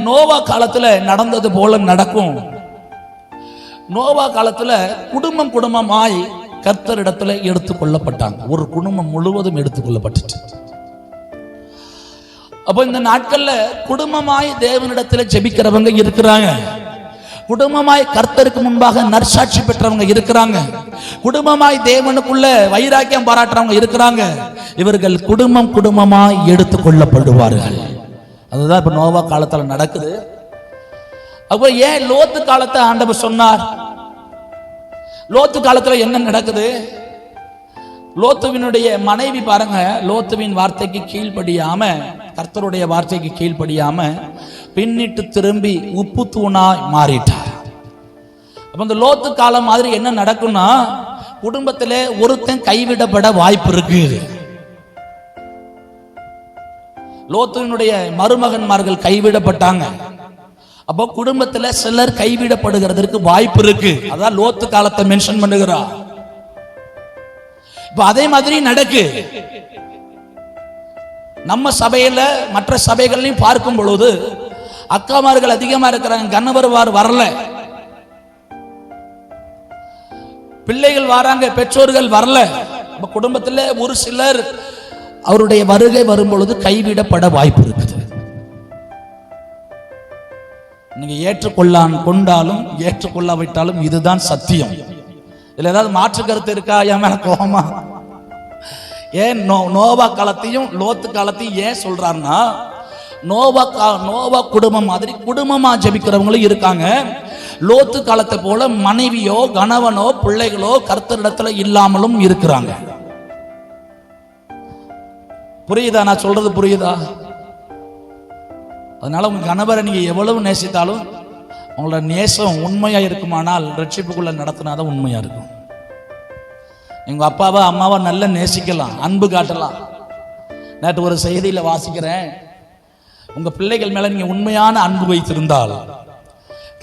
நோவா காலத்துல நடந்தது போல நடக்கும். நோவா காலத்துல குடும்பம் குடும்பமாய் கர்த்தரிடத்துல எடுத்துக்கொள்ளப்பட்டாங்க. ஒரு குடும்பம் முழுவதும் எடுத்துக்கொள்ளப்பட்டுச்சு. அப்ப இந்த நாட்கள்ல குடும்பமாய் தேவனிடத்துல ஜெபிக்கிறவங்க இருக்கிறாங்க. குடும்பமாய் கர்த்தருக்கு முன்பாக நற்சாட்சி பெற்றவங்க இருக்கிறாங்க. குடும்பமாய் தேவனுக்குள்ள வைராக்கியம் பாராட்டுறவங்க இருக்கிறாங்க. இவர்கள் குடும்பம் குடும்பமாய் எடுத்துக்கொள்ளப்படுவார்கள். அதுதான் இப்ப நோவா காலத்துல நடக்குது. அப்ப ஏன் லோத்து காலத்தை ஆண்டவர் சொன்னார்? லோத்து காலத்துல என்ன நடக்குது? லோத்துவினுடைய மனைவி பாருங்க, லோத்துவின் வார்த்தைக்கு கீழ்ப்படியாம, கர்த்தருடைய வார்த்தைக்கு கீழ்ப்படியாம பின்னிட்டு திரும்பி உப்பு தூணாய் மாறிட்டார். அப்ப இந்த லோத்து காலம் மாதிரி என்ன நடக்கும்னா, குடும்பத்திலே ஒருத்தன் கைவிடப்பட வாய்ப்பு இருக்கு. லோத்துவினுடைய மருமகன்மார்கள் கைவிடப்பட்டாங்க. அப்போ குடும்பத்துல சிலர் கைவிடப்படுகிறதுக்கு வாய்ப்பு இருக்கு. அதான் லோத்து காலத்தை மென்ஷன் பண்ணுகிறார். இப்ப அதே மாதிரி நடக்கு. நம்ம சபையில மற்ற சபைகளையும் பார்க்கும் பொழுது அக்காமார்கள் அதிகமா இருக்கிறாங்க. கணவர் வரல, பிள்ளைகள் வராங்க, பெற்றோர்கள் வரல. குடும்பத்தில் ஒரு சிலர் அவருடைய வருகை வரும் பொழுது கைவிடப்பட வாய்ப்பு இருக்குது. நீங்க கொண்டாலும் ஏற்றுக்கொள்ளாவிட்டாலும் இதுதான் சத்தியம். இதுல ஏதாவது மாற்று கருத்து இருக்கா? என் மேல கோபமா? ஏன் நோவா காலத்தையும் லோத்து காலத்தையும் ஏன் சொல்றாருன்னா, நோவா குடும்பம் மாதிரி குடும்பமா ஜெபிக்கிறவங்களும் இருக்காங்க. லோத்து காலத்தை போல மனைவியோ கணவனோ பிள்ளைகளோ கர்த்தரிடத்துல இல்லாமலும் இருக்கிறாங்க. புரியுதா? நான் சொல்றது புரியுதா? அதனால உங்க கணவரை நீங்க எவ்வளவு நேசித்தாலும் உங்களோட நேசம் உண்மையா இருக்குமானால் ரட்சிப்புக்குள்ள நடத்தினாதான் உண்மையா இருக்கும். எங்க அப்பாவை அம்மாவை நல்லா நேசிக்கலாம், அன்பு காட்டலாம். நேற்று ஒரு செய்தியில வாசிக்கிறேன், உங்க பிள்ளைகள் மேல நீங்க உண்மையான அன்பு வைத்திருந்தால்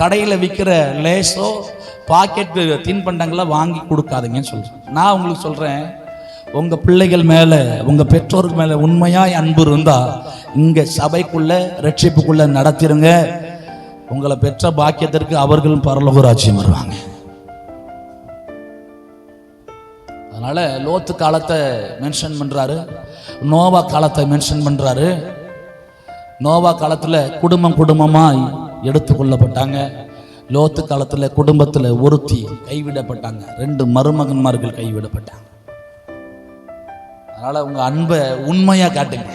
கடையில விற்கிற லேசோ பாக்கெட் தின்பண்டங்களை வாங்கி கொடுக்காதீங்கன்னு சொல்றேன். நான் உங்களுக்கு சொல்றேன், உங்க பிள்ளைகள் மேல உங்க பெற்றோருக்கு மேல உண்மையாய் அன்பு இருந்தா இங்க சபைக்குள்ள ரட்சிப்புக்குள்ள நடத்திருங்க. உங்களை பெற்ற பாக்கியத்திற்கு அவர்களும் பரலோக ராஜ்யம் வருவாங்க. அதனால லோத்து காலத்தை மென்ஷன் பண்றாரு, நோவா காலத்தை மென்ஷன் பண்றாரு. நோவா காலத்துல குடும்பம் குடும்பமாய் எடுத்துக்கொள்ளப்பட்டாங்க. லோத்து காலத்துல குடும்பத்துல ஒருத்தி கைவிடப்பட்டாங்க, 2 மருமகன்மார்கள் கைவிடப்பட்டாங்க. அதனால உங்க அன்பை உண்மையா காட்டுங்க.